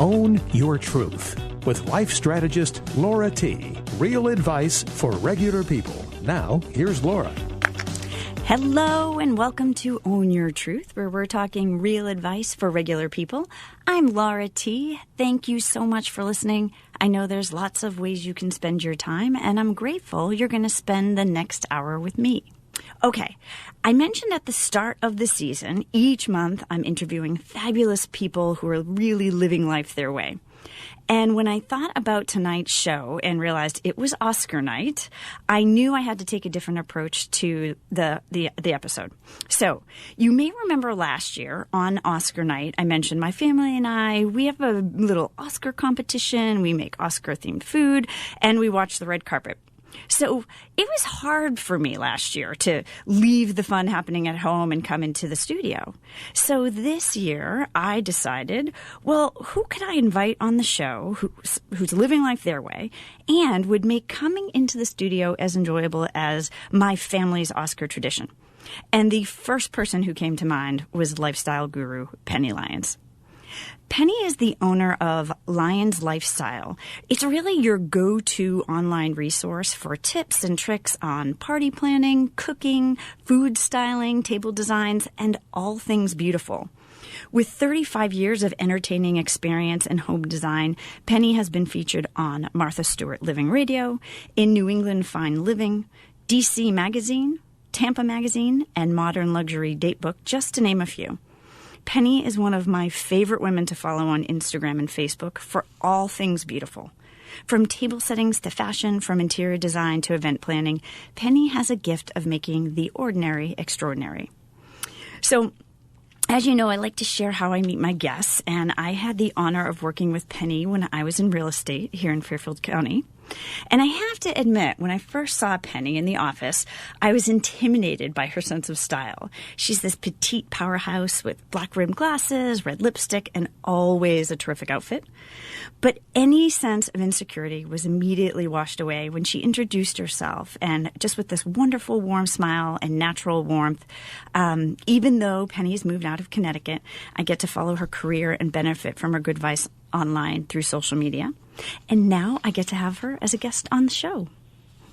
Own Your Truth with life strategist Laura T. Real advice for regular people. Now, here's Laura. Hello and welcome to Own Your Truth, where we're talking real advice for regular people. I'm Laura T. Thank you so much for listening. I know there's lots of ways you can spend your time, and I'm grateful you're going to spend the next hour with me. Okay, I mentioned at the start of the season, each month I'm interviewing fabulous people who are really living life their way. And when I thought about tonight's show and realized it was Oscar night, I knew I had to take a different approach to the episode. So you may remember last year on Oscar night, I mentioned my family and we have a little Oscar competition. We make Oscar-themed food, and we watch the red carpet. So it was hard for me last year to leave the fun happening at home and come into the studio. So this year I decided, well, who could I invite on the show who's living life their way and would make coming into the studio as enjoyable as my family's Oscar tradition? And the first person who came to mind was lifestyle guru Penny Lyons. Penny is the owner of Lyons Lifestyle. It's really your go-to online resource for tips and tricks on party planning, cooking, food styling, table designs, and all things beautiful. With 35 years of entertaining experience in home design, Penny has been featured on Martha Stewart Living Radio, in New England Fine Living, DC Magazine, Tampa Magazine, and Modern Luxury Datebook, just to name a few. Penny is one of my favorite women to follow on Instagram and Facebook for all things beautiful. From table settings to fashion, from interior design to event planning, Penny has a gift of making the ordinary extraordinary. So, as you know, I like to share how I meet my guests, and I had the honor of working with Penny when I was in real estate here in Fairfield County. And I have to admit, when I first saw Penny in the office, I was intimidated by her sense of style. She's this petite powerhouse with black-rimmed glasses, red lipstick, and always a terrific outfit. But any sense of insecurity was immediately washed away when she introduced herself, and just with this wonderful warm smile and natural warmth. Even though Penny's moved out of Connecticut, I get to follow her career and benefit from her good advice online through social media. And now I get to have her as a guest on the show.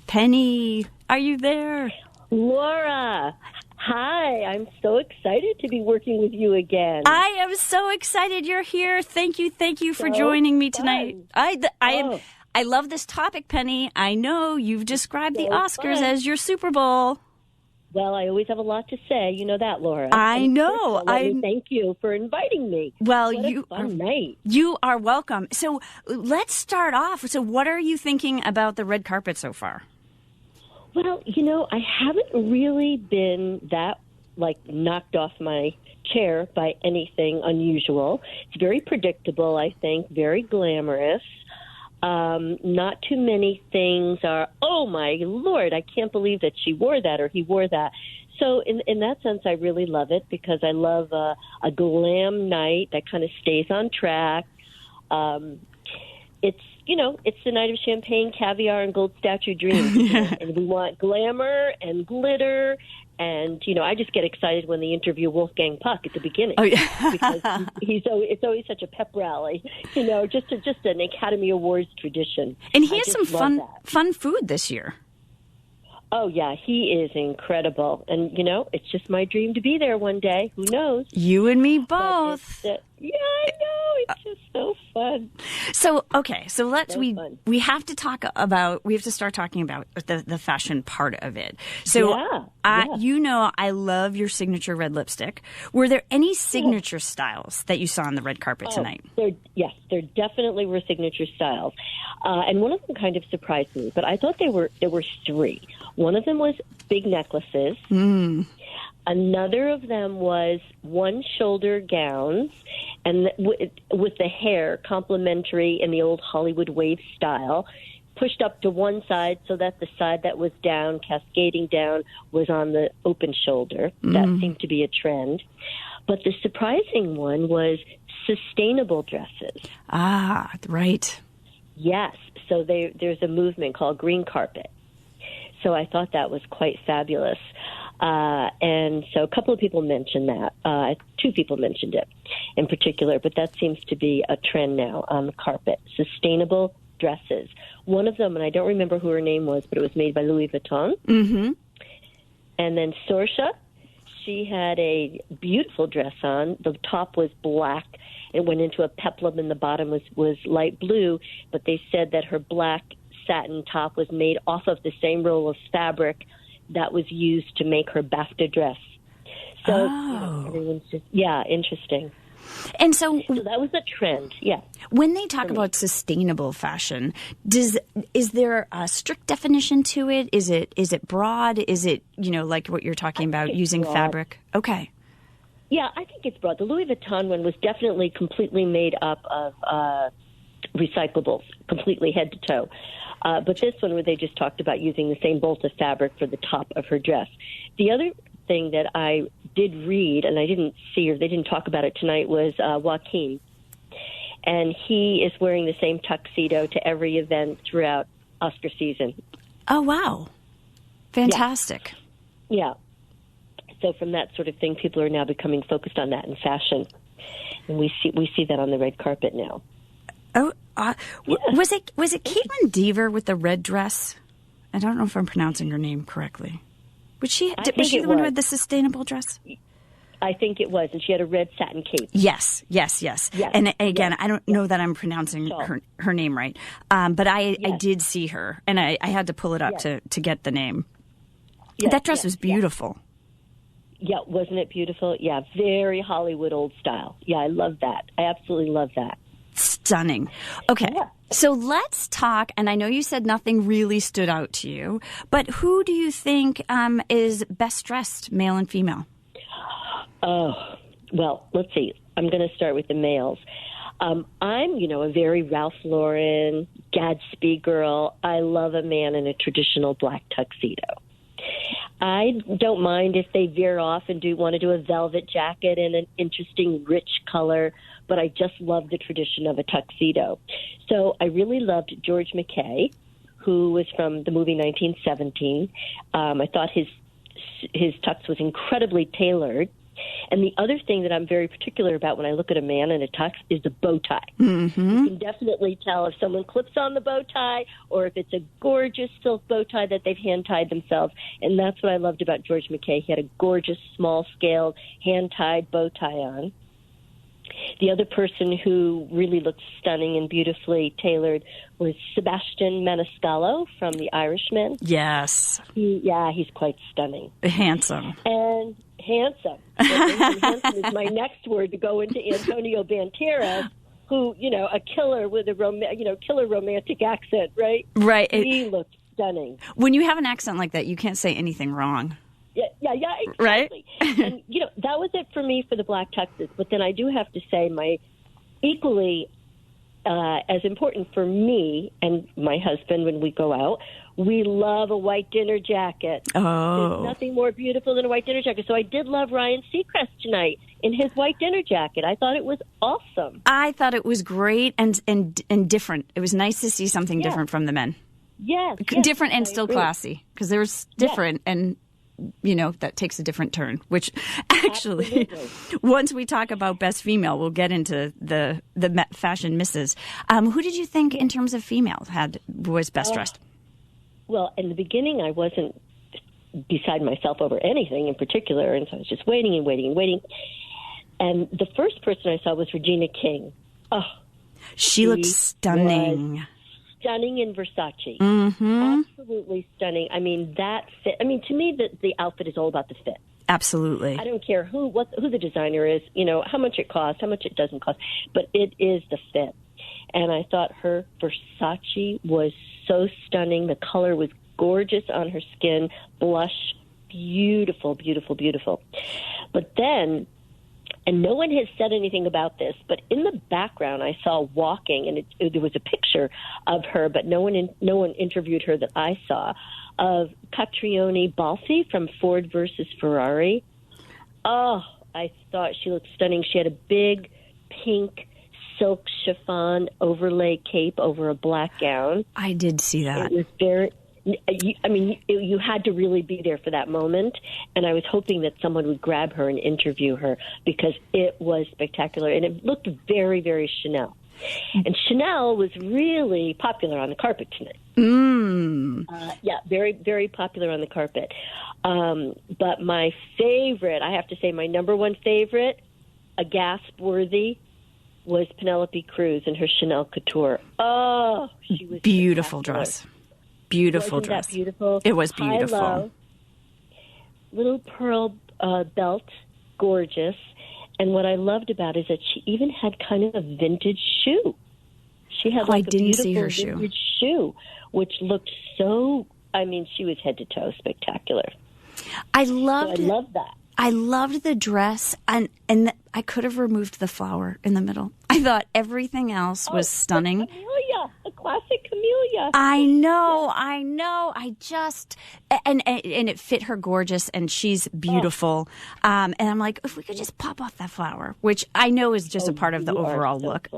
Penny, are you there? Laura, hi. I'm so excited to be working with you again. I am so excited you're here. Thank you for joining me tonight. I love this topic, Penny. I know you've described the Oscars as your Super Bowl. Well, I always have a lot to say. You know that, Laura. I know. Thank you for inviting me. Well, what a fun night. You are welcome. So let's start off. So what are you thinking about the red carpet so far? Well, I haven't really been that, knocked off my chair by anything unusual. It's very predictable, I think, very glamorous. Not too many things are, oh my Lord, I can't believe that she wore that or he wore that. So in that sense, I really love it because I love a glam night that kind of stays on track. It's the night of champagne, caviar, and gold statue dreams. And we want glamour and glitter. And, I just get excited when they interview Wolfgang Puck at the beginning. Oh, yeah. Because it's always such a pep rally, just an Academy Awards tradition. And he has some fun food this year. Oh, yeah, he is incredible. And, it's just my dream to be there one day. Who knows? You and me both. Yeah, I know. It's just so fun. So, okay. So we have to start talking about the fashion part of it. So, I love your signature red lipstick. Were there any signature styles that you saw on the red carpet tonight? There definitely were signature styles. And one of them kind of surprised me, but I thought there were three. One of them was big necklaces. Another of them was one-shoulder gowns, and with the hair complementary in the old Hollywood wave style, pushed up to one side so that the side that was down, cascading down, was on the open shoulder. That seemed to be a trend. But the surprising one was sustainable dresses. Ah, right. Yes. So there's a movement called green carpet. So I thought that was quite fabulous. And so a couple of people mentioned that. Two people mentioned it in particular, but that seems to be a trend now on the carpet. Sustainable dresses. One of them, and I don't remember who her name was, but it was made by Louis Vuitton. Mm-hmm. And then Sorsha, she had a beautiful dress on. The top was black. It went into a peplum, and the bottom was light blue. But they said that her black satin top was made off of the same roll of fabric that was used to make her BAFTA dress. So everyone's just, interesting. And so that was a trend, yeah. When they talk about sustainable fashion, is there a strict definition to it? Is it broad? Is it, like what you're talking about, using broad fabric? Okay. Yeah, I think it's broad. The Louis Vuitton one was definitely completely made up of recyclables, completely head to toe. But this one, where they just talked about using the same bolt of fabric for the top of her dress. The other thing that I did read, and I didn't see, or they didn't talk about it tonight, was Joaquin. And he is wearing the same tuxedo to every event throughout Oscar season. Oh, wow. Fantastic. Yeah. So from that sort of thing, people are now becoming focused on that in fashion. And we see that on the red carpet now. Oh, was it Caitlin Dever with the red dress? I don't know if I'm pronouncing her name correctly. Was she the one who had the sustainable dress? I think it was, and she had a red satin cape. Yes. And again, I don't know that I'm pronouncing her name right, but I did see her, and I had to pull it up to get the name. That dress was beautiful. Yeah, wasn't it beautiful? Yeah, very Hollywood old style. Yeah, I love that. I absolutely love that. Stunning. Okay, so let's talk, and I know you said nothing really stood out to you, but who do you think is best dressed, male and female? Oh, well, let's see. I'm going to start with the males. I'm, a very Ralph Lauren, Gadsby girl. I love a man in a traditional black tuxedo. I don't mind if they veer off and want to do a velvet jacket in an interesting, rich color, but I just love the tradition of a tuxedo. So I really loved George McKay, who was from the movie 1917. I thought his tux was incredibly tailored. And the other thing that I'm very particular about when I look at a man in a tux is the bow tie. Mm-hmm. You can definitely tell if someone clips on the bow tie or if it's a gorgeous silk bow tie that they've hand-tied themselves. And that's what I loved about George McKay. He had a gorgeous, small-scale, hand-tied bow tie on. The other person who really looked stunning and beautifully tailored was Sebastian Maniscalco from The Irishman. Yes. He's quite stunning. Handsome. And handsome. Handsome is my next word to go into Antonio Banderas, who, a killer with a killer romantic accent, right? Right. He looked stunning. When you have an accent like that, you can't say anything wrong. Yeah, exactly. Right? And, that was it for me for the black tuxes. But then I do have to say equally as important for me and my husband when we go out, we love a white dinner jacket. Oh. There's nothing more beautiful than a white dinner jacket. So I did love Ryan Seacrest tonight in his white dinner jacket. I thought it was awesome. I thought it was great and different. It was nice to see something different from the men. Yes. Different and still classy, because there's different and that takes a different turn, which actually, once we talk about best female, we'll get into the fashion misses. Who did you think, in terms of female, was best dressed? Well, in the beginning, I wasn't beside myself over anything in particular, and so I was just waiting. And the first person I saw was Regina King. Oh, she looked stunning. Stunning in Versace. Mm-hmm. Absolutely stunning. I mean, that fit. I mean, to me, the outfit is all about the fit. Absolutely. I don't care who the designer is, how much it costs, how much it doesn't cost, but it is the fit. And I thought her Versace was so stunning. The color was gorgeous on her skin, blush, beautiful, beautiful, beautiful. But then, and no one has said anything about this, but in the background I saw walking, and there was a picture of her, but no one interviewed her that I saw, of Catriona Balfi from Ford versus Ferrari. Oh, I thought she looked stunning. She had a big pink silk chiffon overlay cape over a black gown. I did see that. You had to really be there for that moment, and I was hoping that someone would grab her and interview her because it was spectacular, and it looked very, very Chanel. And Chanel was really popular on the carpet tonight. Very, very popular on the carpet. But my favorite, I have to say my number one favorite, a gasp-worthy, was Penelope Cruz and her Chanel Couture. Oh, she was beautiful dress. Beautiful Wasn't dress. That beautiful? It was beautiful. High-low, little pearl belt, gorgeous. And what I loved about it is that she even had kind of a vintage shoe. She had like a beautiful vintage shoe, which looked so. I mean, she was head to toe spectacular. I loved that. I loved the dress, and I could have removed the flower in the middle. I thought everything else was stunning. A classic camellia. I know. I just and it fit her gorgeous, and she's beautiful. And I'm like, if we could just pop off that flower, which I know is just a part of the overall look.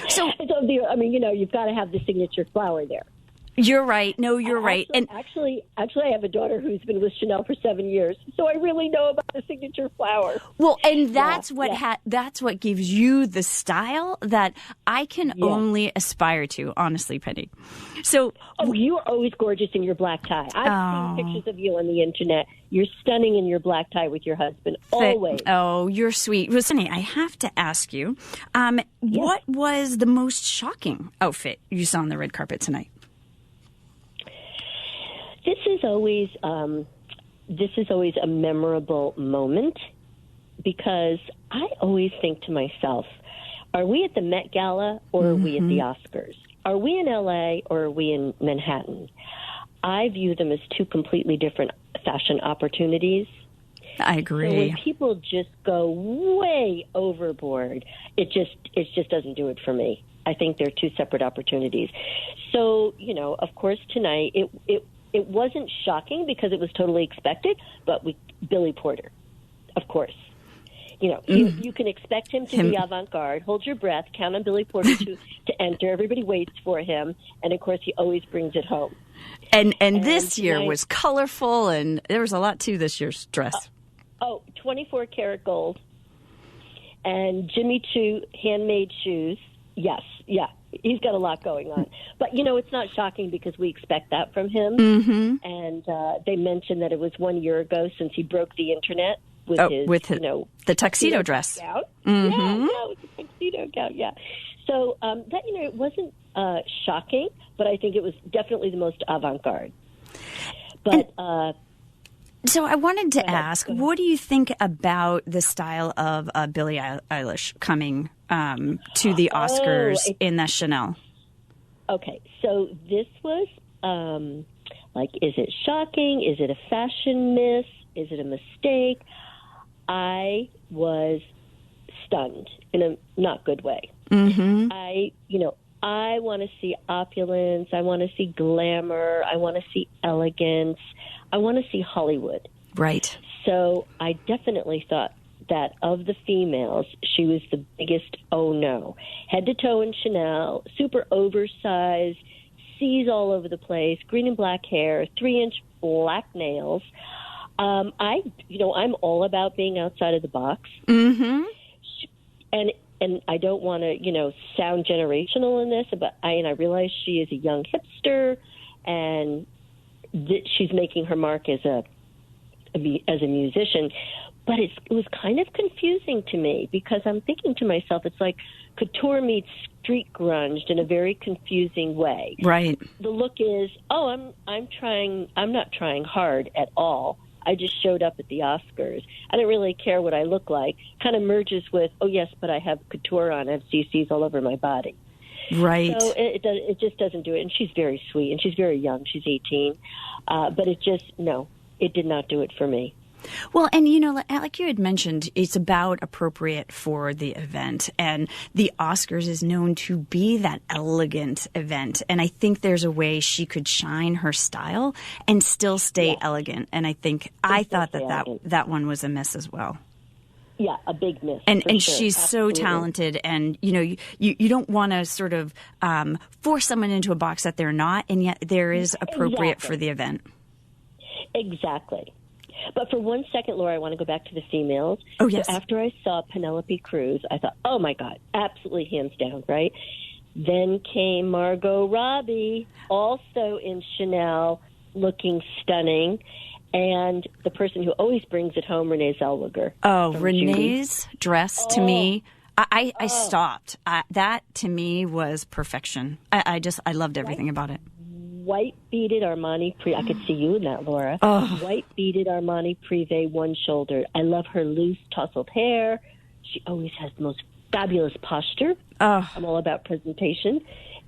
So, I mean, you've got to have the signature flower there. You're right. No, you're right. And actually, I have a daughter who's been with Chanel for 7 years, so I really know about the signature flower. Well, and that's that's what gives you the style that I can only aspire to, honestly, Penny. So, you're always gorgeous in your black tie. I've seen pictures of you on the internet. You're stunning in your black tie with your husband, always. Oh, you're sweet. Well, Sunny, I have to ask you, what was the most shocking outfit you saw on the red carpet tonight? This is always a memorable moment because I always think to myself, are we at the Met Gala or are we at the Oscars? Are we in L.A. or are we in Manhattan? I view them as two completely different fashion opportunities. I agree. So when people just go way overboard, it just doesn't do it for me. I think they're two separate opportunities. So, of course, tonight it wasn't shocking because it was totally expected, but Billy Porter, of course. You can expect him to be avant-garde, hold your breath, count on Billy Porter to enter. Everybody waits for him, and, of course, he always brings it home. And this year was colorful, and there was a lot to this year's dress. 24 karat gold, and Jimmy Choo handmade shoes. Yes, yeah. He's got a lot going on. But, it's not shocking because we expect that from him. Mm-hmm. And they mentioned that it was 1 year ago since he broke the internet with the tuxedo dress. Gown. Mm-hmm. Yeah, with the tuxedo gown, yeah. So that, it wasn't shocking, but I think it was definitely the most avant-garde. But... So I wanted to ask, what do you think about the style of Billie Eilish coming to the Oscars in the Chanel? Okay, so this was is it shocking? Is it a fashion miss? Is it a mistake? I was stunned in a not good way. Mm-hmm. I want to see opulence. I want to see glamour. I want to see elegance. I want to see Hollywood. Right. So I definitely thought that of the females, she was the biggest no. Head to toe in Chanel, super oversized, C's all over the place, green and black hair, 3-inch black nails. I'm all about being outside of the box. Mm-hmm. And I don't want to, sound generational in this, but I realize she is a young hipster, and she's making her mark as a musician. But it was kind of confusing to me because I'm thinking to myself, it's like couture meets street grunge in a very confusing way. Right. The look is, I'm not trying hard at all. I just showed up at the Oscars. I don't really care what I look like. Kind of merges with, yes, but I have couture on. I have CCs all over my body. Right. So it just doesn't do it. And she's very sweet, and she's very young. She's 18. But it did not do it for me. Well, and, like you had mentioned, it's about appropriate for the event. And the Oscars is known to be that elegant event. And I think there's a way she could shine her style and still stay elegant. And I thought that one was a miss as well. Yeah, a big miss. And sure. she's Absolutely. so talented, and you don't want to sort of force someone into a box that they're not, and yet there is appropriate Exactly. for the event. Exactly. But for 1 second, Laura, I want to go back to the females. Oh, yes. So after I saw Penelope Cruz, I thought, oh, my God, absolutely hands down, right? Then came Margot Robbie, also in Chanel, looking stunning. And the person who always brings it home, Renee Zellweger. Oh, from Renee's dress to me, I stopped. That to me was perfection. I loved everything about it. White beaded Armani I could see you in that, Laura. White beaded Armani Privé, one shoulder. I love her loose, tousled hair. She always has the most fabulous posture. I'm all about presentation.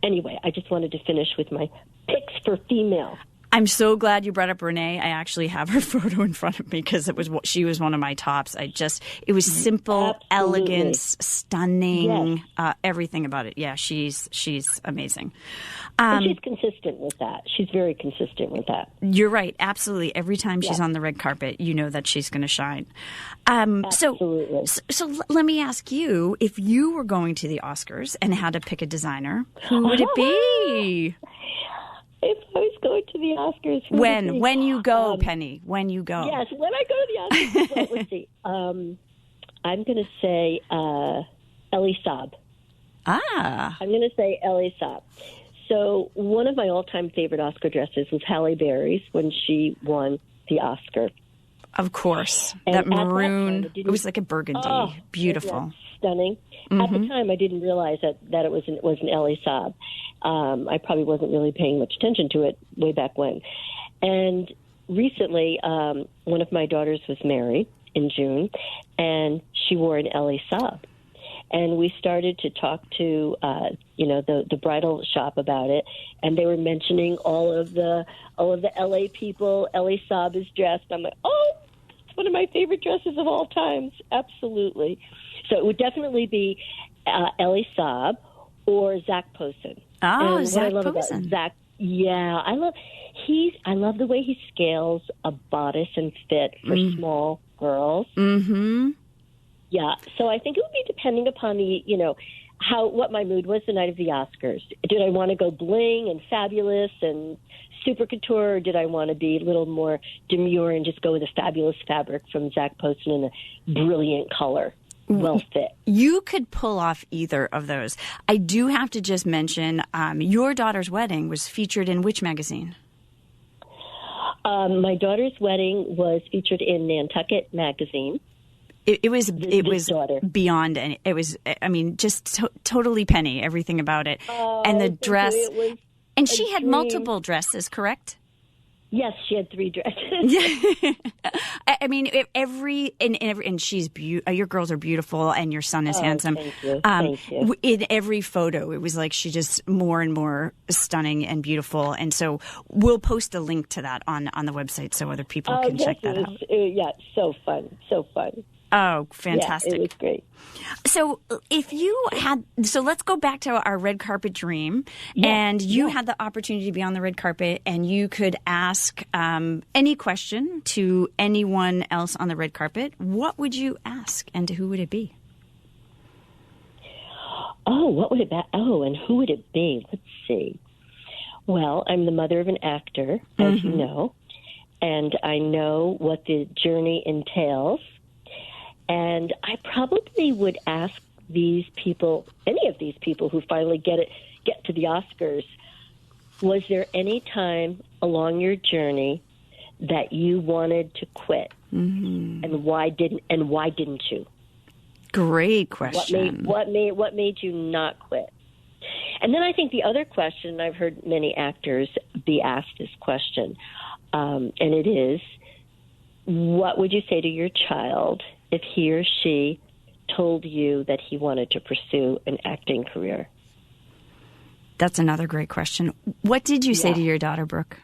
Anyway, I just wanted to finish with my picks for female. I'm so glad you brought up Renee. I actually have her photo in front of me because she was one of my tops. It was simple, Absolutely. elegance, stunning, Yes. Everything about it. Yeah, she's amazing. And she's consistent with that. She's very consistent with that. You're right. Absolutely. Every time she's on the red carpet, you know that she's going to shine. Absolutely. So let me ask you, if you were going to the Oscars and had to pick a designer, who would it be? If I was going to the Oscars, who would it be? When you go, Penny, when you go. Yes, when I go to the Oscars. Well, let's see. I'm going to say Elie Saab. Ah. I'm going to say Elie Saab. So one of my all-time favorite Oscar dresses was Halle Berry's when she won the Oscar. Of course. And That at that maroon, time, it was like a burgundy. Oh, Beautiful. Stunning. At the time, I didn't realize that it was an Elie Saab. I probably wasn't really paying much attention to it way back when. And recently, one of my daughters was married in June, and she wore an Elie Saab. And we started to talk to, the bridal shop about it, and they were mentioning all of the LA people. Elie Saab is dressed. I'm like, oh, it's one of my favorite dresses of all times. Absolutely. So it would definitely be Elie Saab or Zach Posen. Oh, and Zach what I love Posen. about Zach, I love the way he scales a bodice and fit for small girls. Mm-hmm. Yeah, so I think it would be depending upon what my mood was the night of the Oscars. Did I want to go bling and fabulous and super couture, or did I want to be a little more demure and just go with a fabulous fabric from Zach Posen and a brilliant color? Well fit. You could pull off either of those. I do have to just mention your daughter's wedding was featured in which magazine? My daughter's wedding was featured in Nantucket magazine. It was daughter. beyond any. It was, I mean, just totally Penny, everything about it, and the thank you. dress. It was And a she had dream. multiple dresses, correct? Yes, she had 3 dresses. I mean, and she's your girls are beautiful, and your son is handsome. Thank you. Thank you. In every photo, it was like she just more and more stunning and beautiful. And so we'll post a link to that on the website so other people can check that out. Yeah, so fun. Oh, fantastic. Yeah, it was great. So let's go back to our red carpet dream. And you had the opportunity to be on the red carpet, and you could ask any question to anyone else on the red carpet. What would you ask, and to who would it be? Oh, what would it be? Oh, and who would it be? Let's see. Well, I'm the mother of an actor, as you know, and I know what the journey entails. And I probably would ask any of these people who finally get to the Oscars, was there any time along your journey that you wanted to quit? And why didn't you? Great question. What made you not quit? And then I think the other question, I've heard many actors be asked this question, and it is, what would you say to your child if he or she told you that he wanted to pursue an acting career? That's another great question. What did you say to your daughter, Brooke?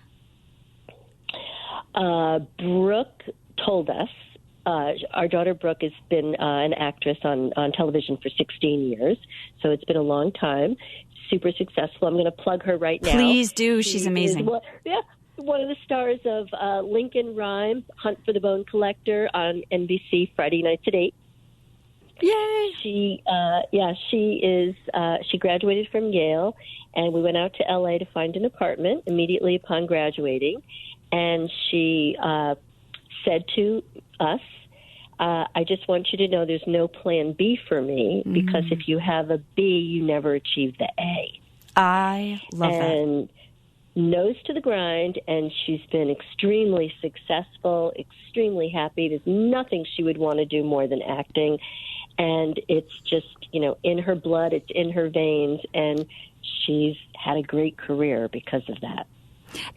Brooke told us, our daughter Brooke has been an actress on television for 16 years, so it's been a long time, super successful. I'm going to plug her right now. Please do. She's amazing. One of the stars of Lincoln Rhyme, Hunt for the Bone Collector on NBC Friday nights at 8. Yay! She graduated from Yale, and we went out to LA to find an apartment immediately upon graduating. And she said to us, I just want you to know there's no plan B for me, because if you have a B, you never achieve the A. I love that. And nose to the grind, and she's been extremely successful, extremely happy. There's nothing she would want to do more than acting. And it's just, in her blood, it's in her veins, and she's had a great career because of that.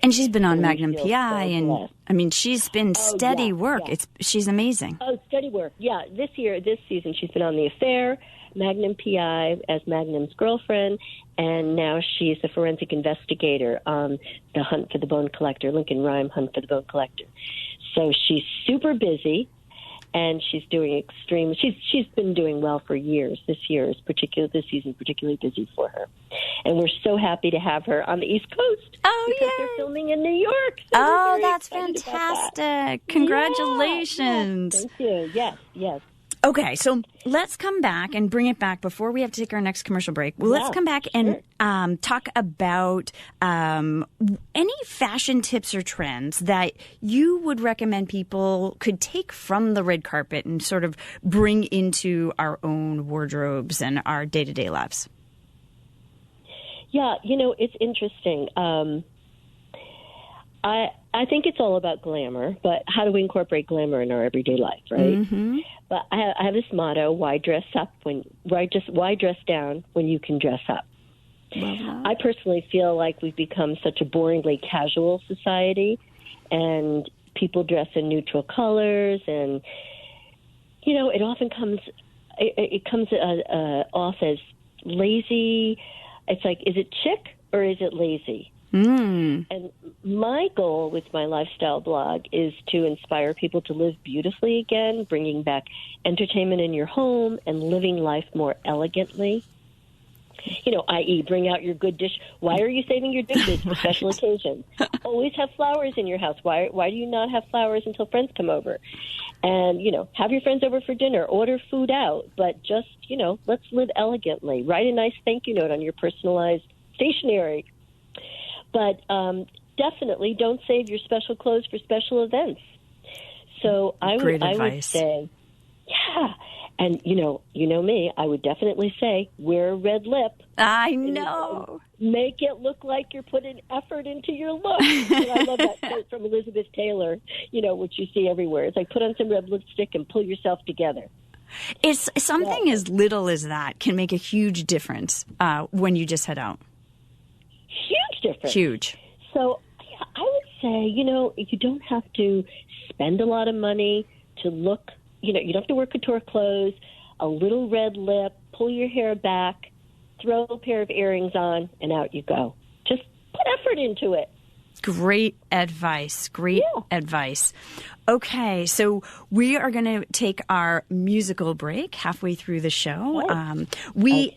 And she's been on And Magnum we feel PI, so and blessed. I mean, she's been steady work. Yeah. She's amazing. Oh, steady work. Yeah, this season, she's been on The Affair, Magnum PI as Magnum's girlfriend, and now she's a forensic investigator on The Hunt for the Bone Collector, Lincoln Rhyme Hunt for the Bone Collector. So she's super busy, and she's doing she's been doing well for years. This season particularly busy for her. And we're so happy to have her on the East Coast. Oh, because yay. they're filming in New York. So Oh, we're very that's excited about fantastic. that. Congratulations. Yes, thank you. Yes. Okay, so let's come back and bring it back before we have to take our next commercial break. Well, let's come back and talk about any fashion tips or trends that you would recommend people could take from the red carpet and sort of bring into our own wardrobes and our day-to-day lives. Yeah, it's interesting. I think it's all about glamour, but how do we incorporate glamour in our everyday life, right? Mm-hmm. But I have this motto: why dress down when you can dress up? Uh-huh. I personally feel like we've become such a boringly casual society, and people dress in neutral colors, and it often comes off as lazy. It's like, is it chic or is it lazy? And my goal with my lifestyle blog is to inspire people to live beautifully again, bringing back entertainment in your home and living life more elegantly. I.e., bring out your good dish. Why are you saving your dishes for special occasions? Always have flowers in your house. Why do you not have flowers until friends come over? And, have your friends over for dinner. Order food out. But just, let's live elegantly. Write a nice thank you note on your personalized stationery. But definitely don't save your special clothes for special events. So I would say, yeah. And you know me, I would definitely say wear a red lip. I know. Make it look like you're putting effort into your look. I love that quote from Elizabeth Taylor, which you see everywhere. It's like, put on some red lipstick and pull yourself together. It's something as little as that can make a huge difference when you just head out. Huge difference. Huge. So I would say, you don't have to spend a lot of money to look, you don't have to wear couture clothes, a little red lip, pull your hair back, throw a pair of earrings on, and out you go. Just put effort into it. Great advice. Great advice. Okay, so we are going to take our musical break halfway through the show. We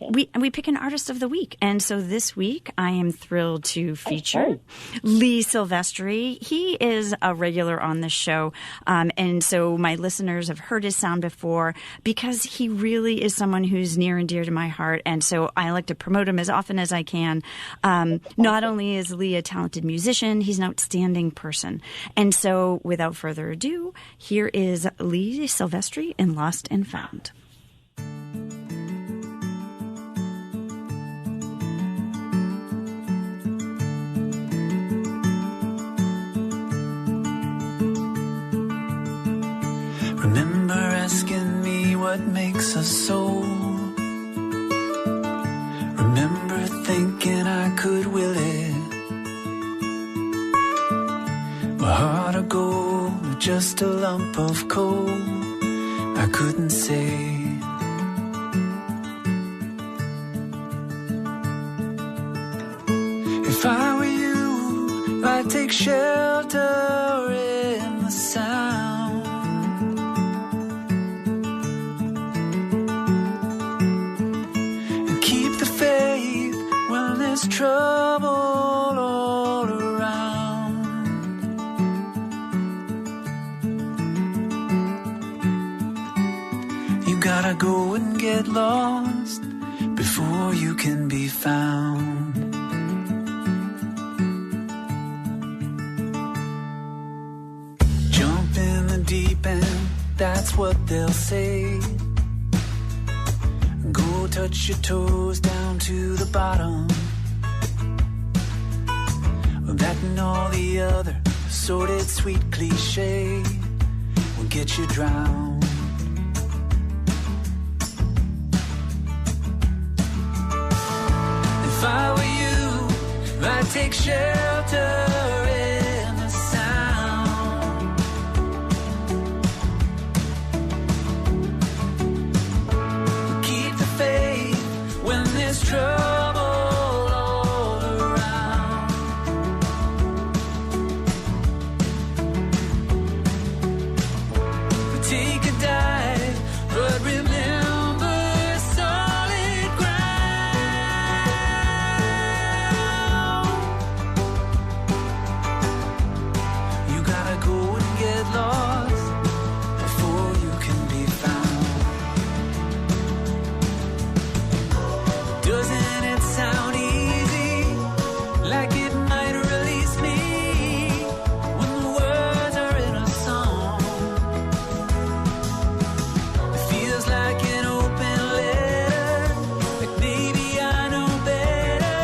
pick an artist of the week, and so this week I am thrilled to feature Lee Silvestri. He is a regular on the show, and so my listeners have heard his sound before because he really is someone who's near and dear to my heart, and so I like to promote him as often as I can. Not only is Lee a talented musician, he's an outstanding person, and so without further ado, here is Lee Silvestri in Lost and Found. Remember asking me what makes us so. Remember thinking I could will it. My heart of gold, just a lump of coal. I couldn't say. If I were you, I'd take shelter in the sound. And keep the faith when there's trouble all around. You gotta go and get lost before you can be found. Jump in the deep end, that's what they'll say. Go touch your toes down to the bottom. That and all the other assorted sweet cliche will get you drowned. If I were you, I'd take shelter in the sound. Keep the faith when there's trouble all around. Take a dive, but remember solid ground. You gotta go and get lost before you can be found. Doesn't it sound easy? Like it might release me when the words are in a song. It feels like an open letter, like maybe I know better,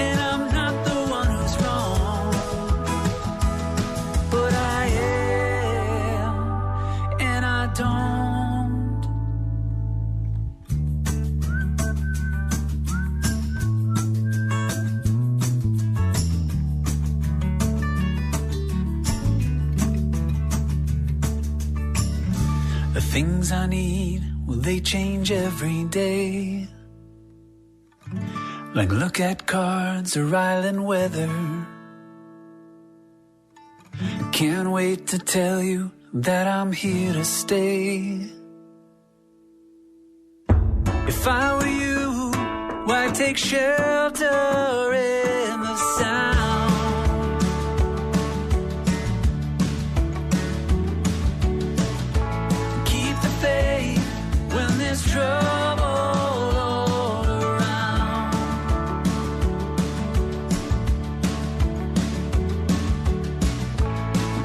and I'm not the one who's wrong, but I am, and I don't. The things I need, well, they change every day. Like look at cards or island weather. Can't wait to tell you that I'm here to stay. If I were you, I'd take shelter in the sound. Keep the faith when there's trouble all around.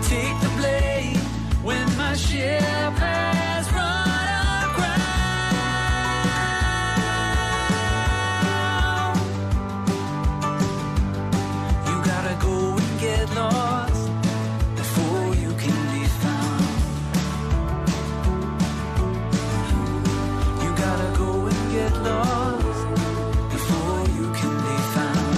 Take the blame when my ship has run aground. You gotta go and get lost before you can be found. You gotta go and get lost before you can be found.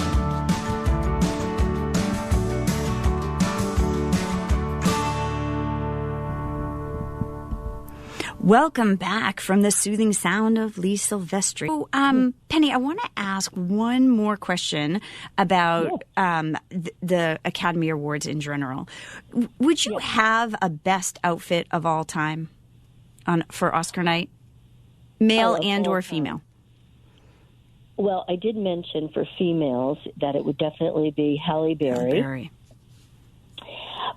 Welcome back from the soothing sound of Lee Silvestri. So, Penny, I want to ask one more question about the Academy Awards in general. Would you have a best outfit of all time for Oscar night, male of and all or time. female? Well, I did mention for females that it would definitely be Halle Berry. Very.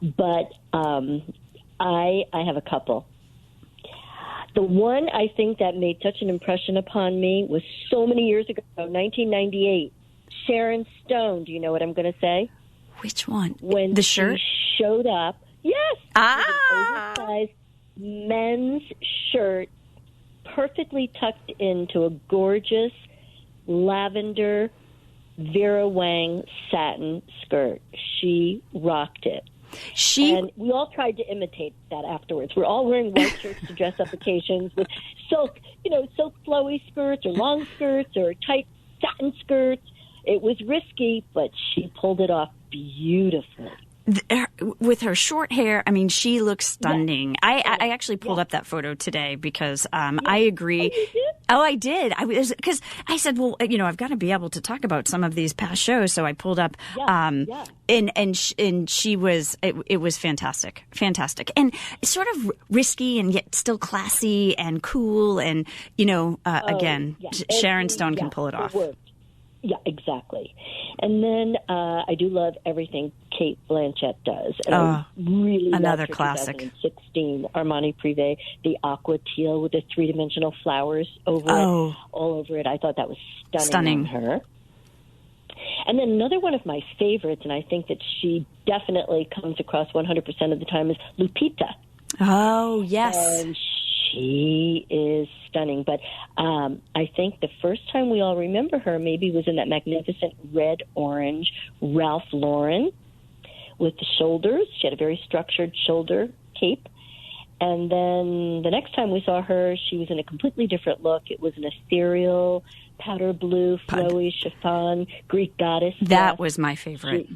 But I have a couple. The one I think that made such an impression upon me was so many years ago, 1998. Sharon Stone. Do you know what I'm going to say? Which one? When The shirt? she showed up, yes, Ah! with an oversized men's shirt, perfectly tucked into a gorgeous lavender Vera Wang satin skirt. She rocked it. And we all tried to imitate that afterwards. We're all wearing white shirts to dress up occasions with silk flowy skirts or long skirts or tight satin skirts. It was risky, but she pulled it off beautifully. With her short hair, I mean, she looks stunning. I actually pulled up that photo today because I agree. Oh, you did? Oh, I did. Because I said, well, I've got to be able to talk about some of these past shows. So I pulled up, and she was, it was fantastic, and sort of risky and yet still classy and cool. And, again, Sharon Stone can pull it off. Yeah, exactly. And then I do love everything Kate Blanchett does. And I really another loved her classic. 2016 Armani Privé, the aqua teal with the three-dimensional flowers over it, all over it. I thought that was stunning on her. And then another one of my favorites, and I think that she definitely comes across 100% of the time, is Lupita. Oh, yes. And she is stunning. But I think the first time we all remember her maybe was in that magnificent red-orange Ralph Lauren with the shoulders. She had a very structured shoulder cape. And then the next time we saw her, she was in a completely different look. It was an ethereal, powder blue, flowy chiffon, Greek goddess. That was my favorite.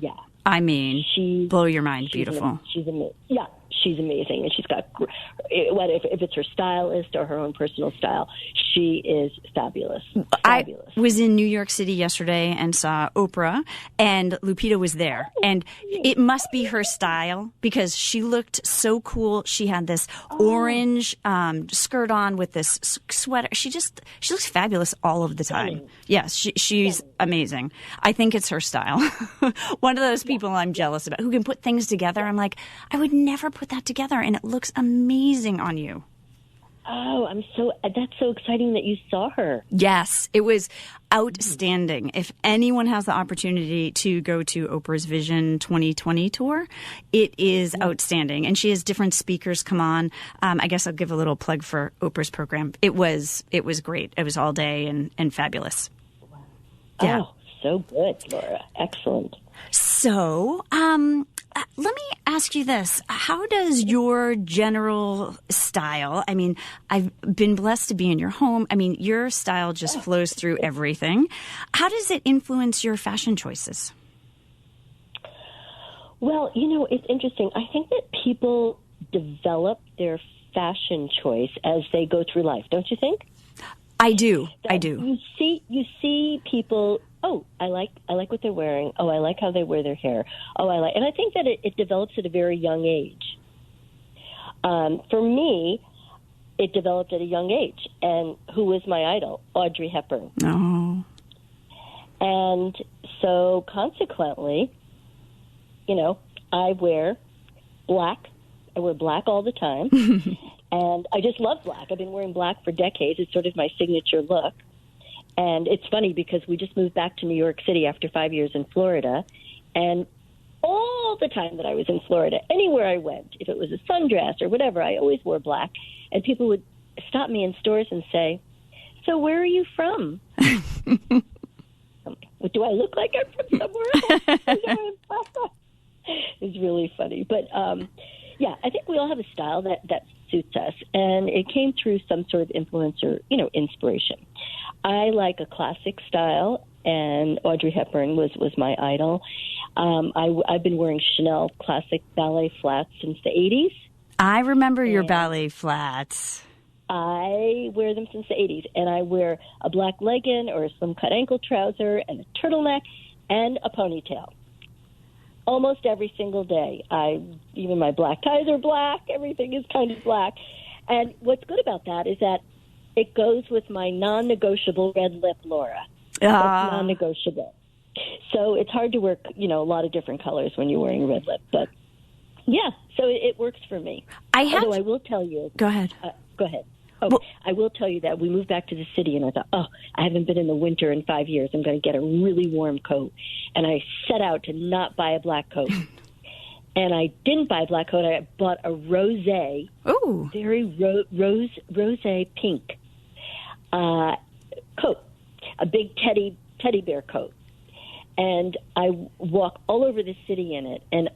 I mean, blow your mind. Beautiful. She's amazing. Yeah, she's amazing. And she's got, if it's her stylist or her own personal style, she is fabulous. I was in New York City yesterday and saw Oprah, and Lupita was there. And it must be her style because she looked so cool. She had this orange skirt on with this sweater. She looks fabulous all of the time. Yes, she's amazing. I think it's her style. One of those people I'm jealous about who can put things together. I'm like, I would never put that together, and it looks amazing on you. Oh, that's so exciting that you saw her. Yes, it was outstanding. If anyone has the opportunity to go to Oprah's Vision 2020 tour, it is outstanding. And she has different speakers come on. I guess I'll give a little plug for Oprah's program. It was great. It was all day and fabulous. Wow. Yeah. Oh, so good, Laura. Excellent. So, let me ask you this. How does your general style, I mean, I've been blessed to be in your home. I mean, your style just flows through everything. How does it influence your fashion choices? Well, it's interesting. I think that people develop their fashion choice as they go through life, don't you think? I do. You see people. Oh, I like what they're wearing. Oh, I like how they wear their hair. And I think that it develops at a very young age. For me, it developed at a young age. And who was my idol? Audrey Hepburn. Oh. And so consequently, I wear black. I wear black all the time. And I just love black. I've been wearing black for decades. It's sort of my signature look. And it's funny because we just moved back to New York City after 5 years in Florida. And all the time that I was in Florida, anywhere I went, if it was a sundress or whatever, I always wore black. And people would stop me in stores and say, "So where are you from?" Do I look like I'm from somewhere else? It's really funny. But, I think we all have a style that suits us. And it came through some sort of influence or, inspiration. I like a classic style, and Audrey Hepburn was my idol. I've been wearing Chanel classic ballet flats since the 80s. I remember your ballet flats. I wear them since the 80s, and I wear a black legging or a slim-cut ankle trouser and a turtleneck and a ponytail. Almost every single day. Even my black ties are black. Everything is kind of black. And what's good about that is that it goes with my non-negotiable red lip, Laura. It's non-negotiable. So it's hard to wear, a lot of different colors when you're wearing a red lip. But, yeah, so it works for me. Although I will tell you. Go ahead. Go ahead. Oh, I will tell you that we moved back to the city, and I thought, I haven't been in the winter in 5 years. I'm going to get a really warm coat. And I set out to not buy a black coat. And I didn't buy a black coat. I bought a rosé, very rosé pink coat, a big teddy bear coat. And I walk all over the city in it. And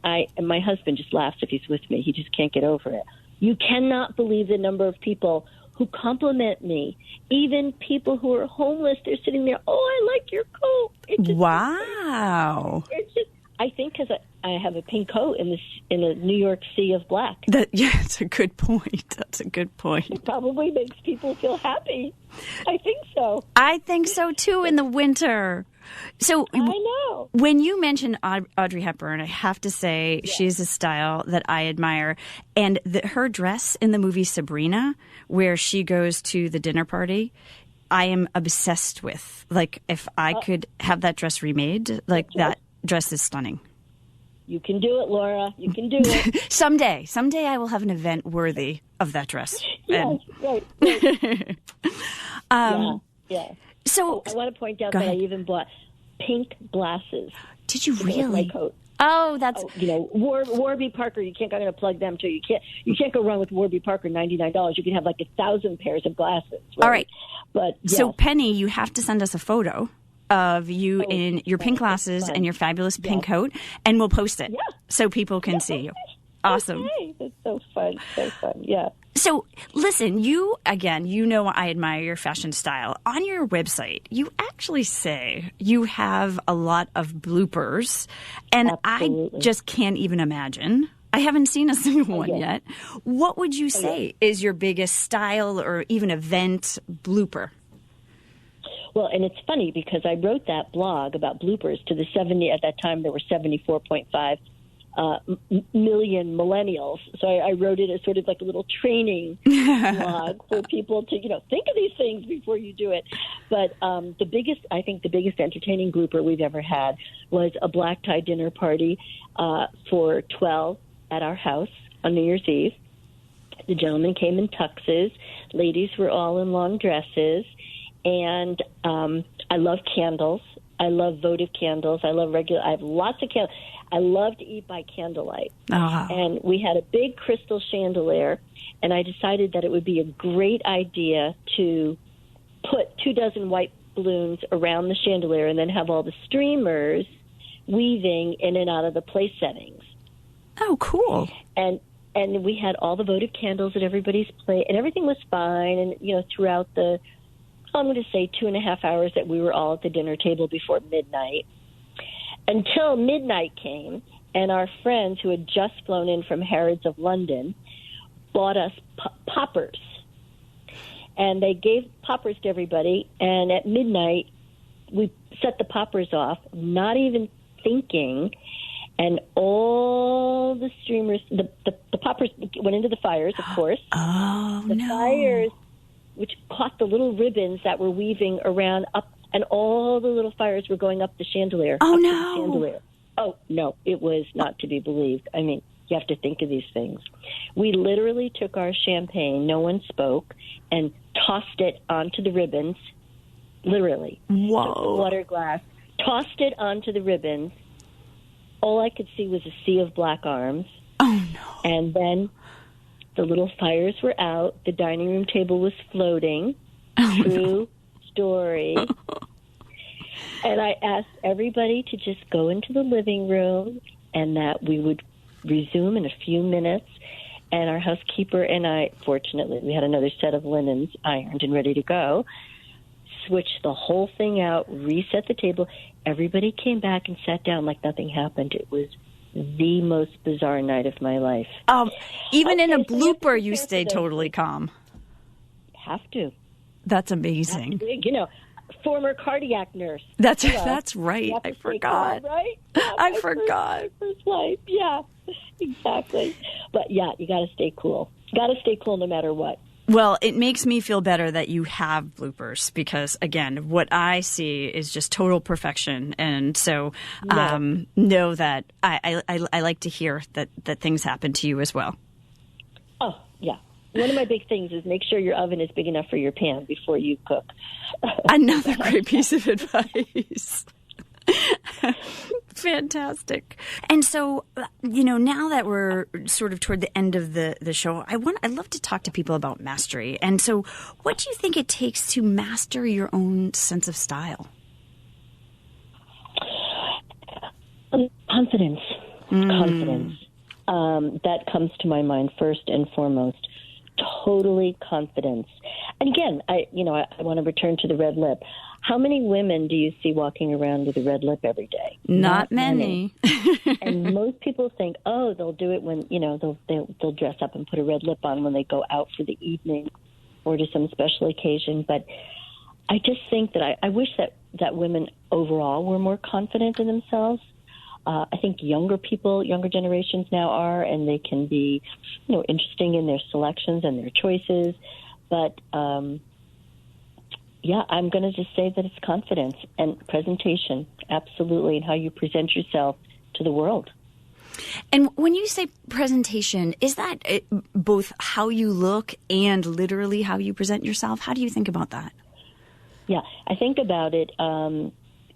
my husband just laughs if he's with me. He just can't get over it. You cannot believe the number of people who compliment me, even people who are homeless. They're sitting there, I like your coat. Wow. I think because I have a pink coat in a New York sea of black. That's a good point. That's a good point. It probably makes people feel happy. I think so. I think so, too, in the winter. So I know. When you mentioned Audrey Hepburn, I have to say she's a style that I admire. And her dress in the movie Sabrina, where she goes to the dinner party, I am obsessed with. Like, if I could have that dress remade, like, that dress is stunning. You can do it, Laura. You can do it. Someday I will have an event worthy of that dress. Yes, right. Yeah. So I want to point out that I even bought pink glasses. Did you with really? my coat. Oh, that's Warby Parker. I'm going to plug them too. You can't go wrong with Warby Parker. $99. You can have like 1,000 pairs of glasses. Right? All right. But yes. So Penny, you have to send us a photo of you in your pink glasses and your fabulous pink coat, and we'll post it so people can see you. Awesome. Okay. That's so fun. So fun. Yeah. So, listen, you know I admire your fashion style. On your website, you actually say you have a lot of bloopers, and Absolutely. I just can't even imagine. I haven't seen a single one yet. What would you say is your biggest style or even event blooper? Well, and it's funny because I wrote that blog about bloopers to the 70, at that time there were 74.5 million millennials. So I wrote it as sort of like a little training blog for people to, think of these things before you do it. But the biggest entertaining blooper we've ever had was a black tie dinner party for 12 at our house on New Year's Eve. The gentlemen came in tuxes. Ladies were all in long dresses. And I love candles. I love votive candles. I have lots of candles. I love to eat by candlelight. Oh. And we had a big crystal chandelier, and I decided that it would be a great idea to put 24 white balloons around the chandelier and then have all the streamers weaving in and out of the place settings. Oh, cool. And we had all the votive candles at everybody's plate, and everything was fine. And, throughout the, I'm going to say 2.5 hours that we were all at the dinner table before midnight, until midnight came, and our friends who had just flown in from Harrods of London bought us poppers. And they gave poppers to everybody, and at midnight, we set the poppers off, not even thinking, and all the streamers, the poppers went into the fires, of course. Oh, the fires, which caught the little ribbons that were weaving around up, and all the little fires were going up the chandelier. Oh, no. The chandelier. Oh, no, it was not to be believed. I mean, you have to think of these things. We literally took our champagne, no one spoke, and tossed it onto the ribbons, literally. Whoa. Took the water glass, tossed it onto the ribbons. All I could see was a sea of black arms. Oh, no. And then the little fires were out. The dining room table was floating. True story. And I asked everybody to just go into the living room and that we would resume in a few minutes. And our housekeeper and I, fortunately, we had another set of linens ironed and ready to go, switched the whole thing out, reset the table. Everybody came back and sat down like nothing happened. It was the most bizarre night of my life. Even in a blooper, you stayed totally calm. Have to. That's amazing. Former cardiac nurse. That's right. I forgot. Calm, right? I forgot. My first life. Yeah, exactly. But yeah, you got to stay cool. Got to stay cool no matter what. Well, it makes me feel better that you have bloopers because, again, what I see is just total perfection. And so know that I like to hear that things happen to you as well. Oh, yeah. One of my big things is make sure your oven is big enough for your pan before you cook. Another great piece of advice. Fantastic. And so, now that we're sort of toward the end of the show, I'd love to talk to people about mastery. And so what do you think it takes to master your own sense of style? Confidence. Confidence. That comes to my mind first and foremost. Totally confidence. And again, I want to return to the red lip. How many women do you see walking around with a red lip every day? Not many. And most people think, they'll do it when, they'll dress up and put a red lip on when they go out for the evening or to some special occasion. But I just think that I wish that women overall were more confident in themselves. I think younger generations now are, and they can be, interesting in their selections and their choices. But I'm going to just say that it's confidence and presentation, absolutely, and how you present yourself to the world. And when you say presentation, is that both how you look and literally how you present yourself? How do you think about that? Yeah, I think about it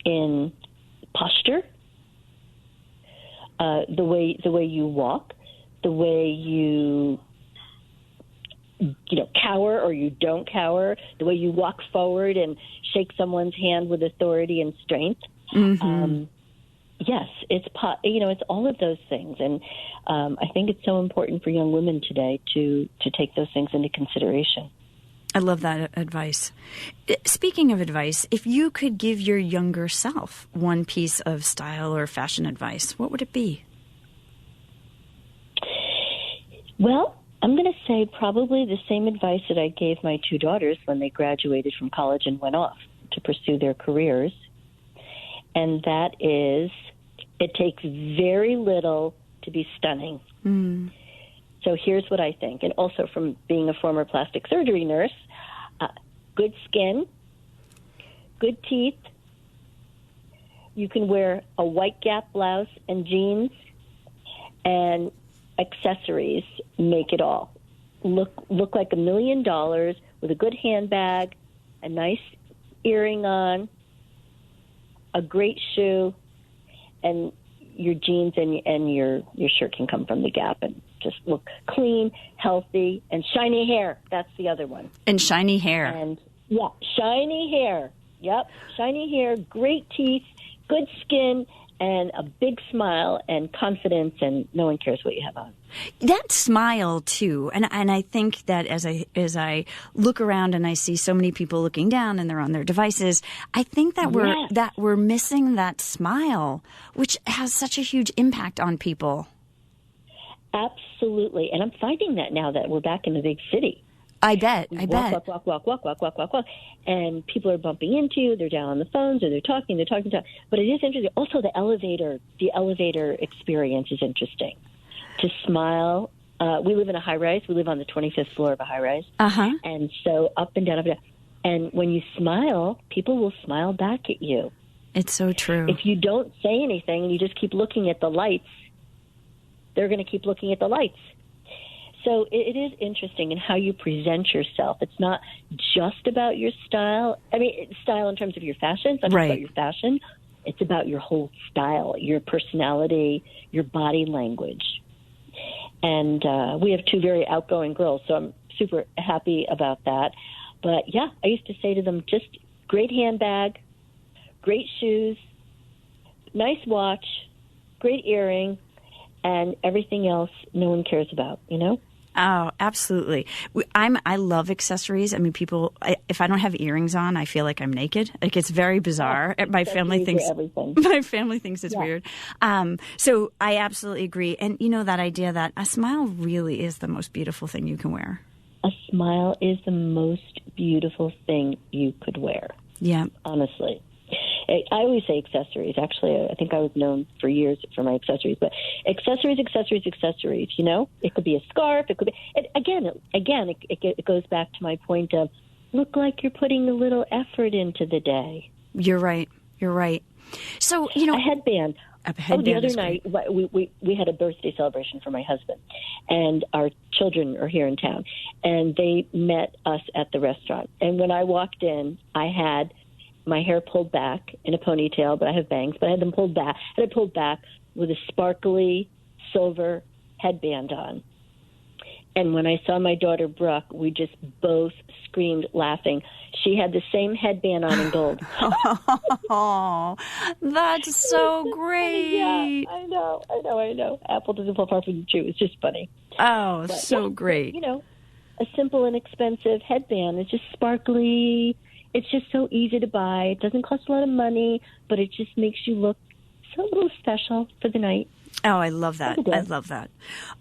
in posture, the way you walk, the way you cower or you don't cower, the way you walk forward and shake someone's hand with authority and strength. Mm-hmm. Yes, it's all of those things, and I think it's so important for young women today to take those things into consideration. I love that advice. Speaking of advice, if you could give your younger self one piece of style or fashion advice, what would it be? Well, I'm going to say probably the same advice that I gave my two daughters when they graduated from college and went off to pursue their careers. And that is, it takes very little to be stunning. Mm. So here's what I think. And also from being a former plastic surgery nurse, good skin, good teeth. You can wear a white Gap blouse and jeans, and accessories make it all. Look like $1 million with a good handbag, a nice earring on, a great shoe, and your jeans and your shirt can come from the Gap and just look clean, healthy, and shiny hair. That's the other one. And shiny hair. And yeah, shiny hair. Yep, shiny hair, great teeth, good skin, and a big smile and confidence, and no one cares what you have on. That smile too, and I think that as I look around and I see so many people looking down and they're on their devices, I think that we're missing that smile, which has such a huge impact on people. Absolutely, and I'm finding that now that we're back in the big city. I bet. Walk. And people are bumping into you. They're down on the phones, or they're talking. But it is interesting. Also, the elevator experience is interesting. To smile. We live in a high-rise. We live on the 25th floor of a high-rise. Uh-huh. And so up and down, up and down. And when you smile, people will smile back at you. It's so true. If you don't say anything and you just keep looking at the lights, they're going to keep looking at the lights. So it is interesting in how you present yourself. It's not just about your style. I mean, style in terms of your fashion. It's not just about your fashion. It's about your whole style, your personality, your body language. And we have two very outgoing girls, so I'm super happy about that. But, yeah, I used to say to them, just great handbag, great shoes, nice watch, great earring, and everything else no one cares about, you know? Oh, absolutely. I love accessories. I mean, if I don't have earrings on, I feel like I'm naked. Like, it's very bizarre. My family thinks it's weird. So I absolutely agree. And you know, that idea that a smile really is the most beautiful thing you can wear. A smile is the most beautiful thing you could wear. Yeah. Honestly. I always say accessories. Actually, I think I was known for years for my accessories. But accessories, you know? It could be a scarf. It could be... It goes back to my point of look like you're putting a little effort into the day. You're right. So, you know... A headband. The other night, we had a birthday celebration for my husband. And our children are here in town. And they met us at the restaurant. And when I walked in, I had... my hair pulled back in a ponytail, but I have bangs. But I had them pulled back. I had it pulled back with a sparkly silver headband on. And when I saw my daughter Brooke, we just both screamed laughing. She had the same headband on in gold. Oh, that's so great. Yeah, I know. Apple doesn't fall far from the tree. It's just funny. Oh, but, so great. You know, a simple and inexpensive headband. It's just sparkly. It's just so easy to buy. It doesn't cost a lot of money, but it just makes you look so a little special for the night. Oh, I love that. I love that.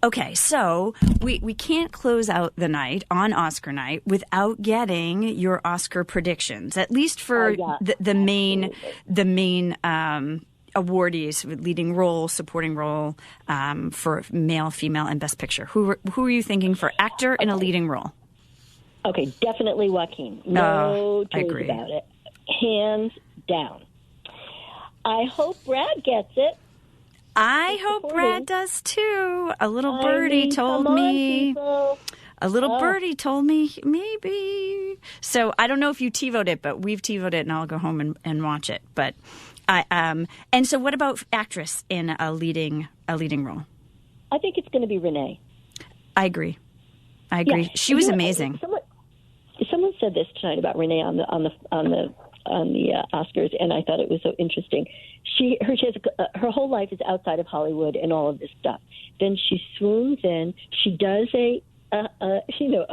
Okay, so we can't close out the night on Oscar night without getting your Oscar predictions, at least for the main awardees with leading role, supporting role, for male, female, and Best Picture. Who are you thinking for actor in a leading role? Okay, definitely Joaquin. No I choice agree. about it. Hands down. I hope Brad gets it. I hope Brad does too. A little birdie told come on, me. people. A little birdie told me maybe. So I don't know if you TiVoed it, but we've TiVoed it, and I'll go home and watch it. But and so what about actress in a leading role? I think it's going to be Renee. I agree. Yeah. She was amazing. Someone said this tonight about Renee on the Oscars, and I thought it was so interesting. Her whole life is outside of Hollywood and all of this stuff. Then she swoons in. She does a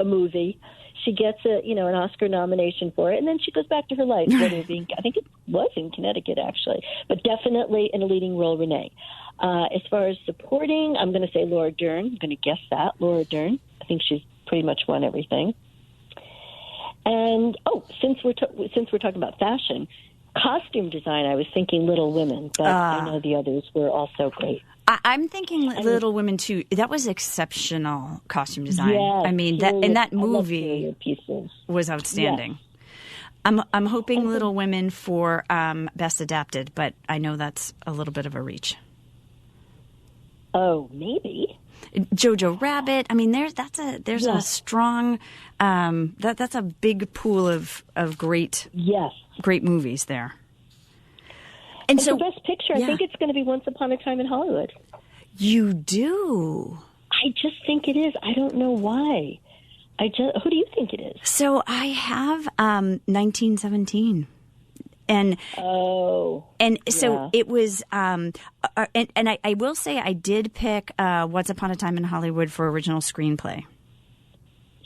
movie. She gets an Oscar nomination for it, and then she goes back to her life. I think it was in Connecticut, actually, but definitely in a leading role, Renee. As far as supporting, I'm going to say Laura Dern. I'm going to guess that Laura Dern. I think she's pretty much won everything. And since we're talking about fashion, costume design, I was thinking Little Women, but I know the others were also great. I'm thinking Little Women too. That was exceptional costume design. Yes, I mean, that movie was outstanding. Yes. I'm hoping Little Women for Best Adapted, but I know that's a little bit of a reach. Oh, maybe. Jojo Rabbit. I mean, there's a strong that's a big pool of great movies there. And so, the Best Picture, I think it's going to be Once Upon a Time in Hollywood. You do? I just think it is. I don't know why. Who do you think it is? So I have 1917. And it was and I will say I did pick Once Upon a Time in Hollywood for original screenplay.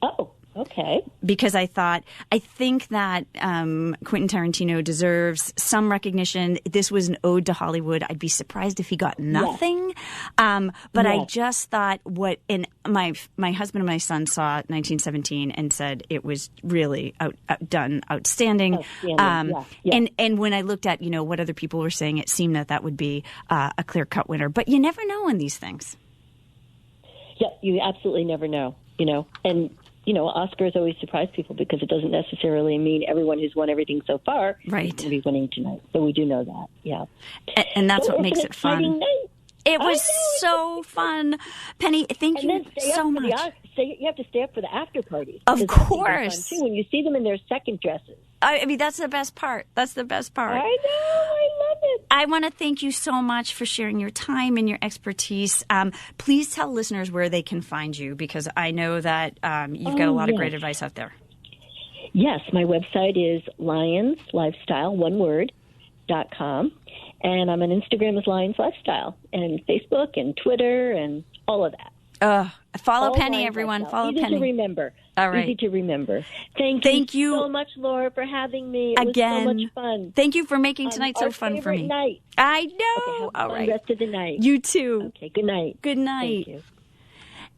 Oh, okay. Because I think that Quentin Tarantino deserves some recognition. This was an ode to Hollywood. I'd be surprised if he got nothing. But I just thought my husband and my son saw 1917 and said it was really outstanding. And when I looked at, what other people were saying, it seemed that would be a clear-cut winner. But you never know in these things. Yeah, you absolutely never know, And Oscars always surprise people because it doesn't necessarily mean everyone who's won everything so far is going to be winning tonight. So we do know that, yeah. And that's what makes it fun. Night. It was so fun. Penny, thank you so much. You have to stay up for the after parties. Of course. Too, when you see them in their second dresses. I mean, that's the best part. I know. I love it. I want to thank you so much for sharing your time and your expertise. Please tell listeners where they can find you, because I know that you've got a lot of great advice out there. Yes, my website is lyonslifestyle.com, and I'm on Instagram as Lyons Lifestyle, and Facebook and Twitter and all of that. Follow Penny, everyone. Follow Penny. Easy to remember. All right. Easy to remember. Thank you so much, Laura, for having me. It was so much fun. Thank you for making tonight so fun for me. Night. I know. Okay, have a fun rest of the night. You too. Okay, good night. Good night. Thank you.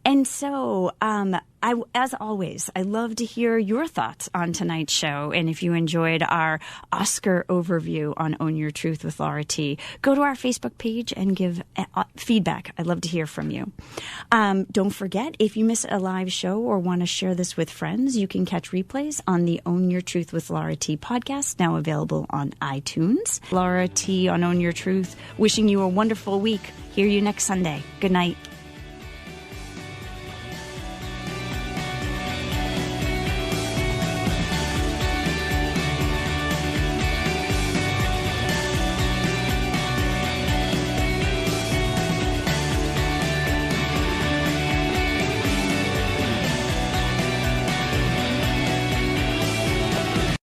And so, as always, I love to hear your thoughts on tonight's show. And if you enjoyed our Oscar overview on Own Your Truth with Laura T., go to our Facebook page and give feedback. I'd love to hear from you. Don't forget, if you miss a live show or want to share this with friends, you can catch replays on the Own Your Truth with Laura T podcast, now available on iTunes. Laura T on Own Your Truth, wishing you a wonderful week. Hear you next Sunday. Good night.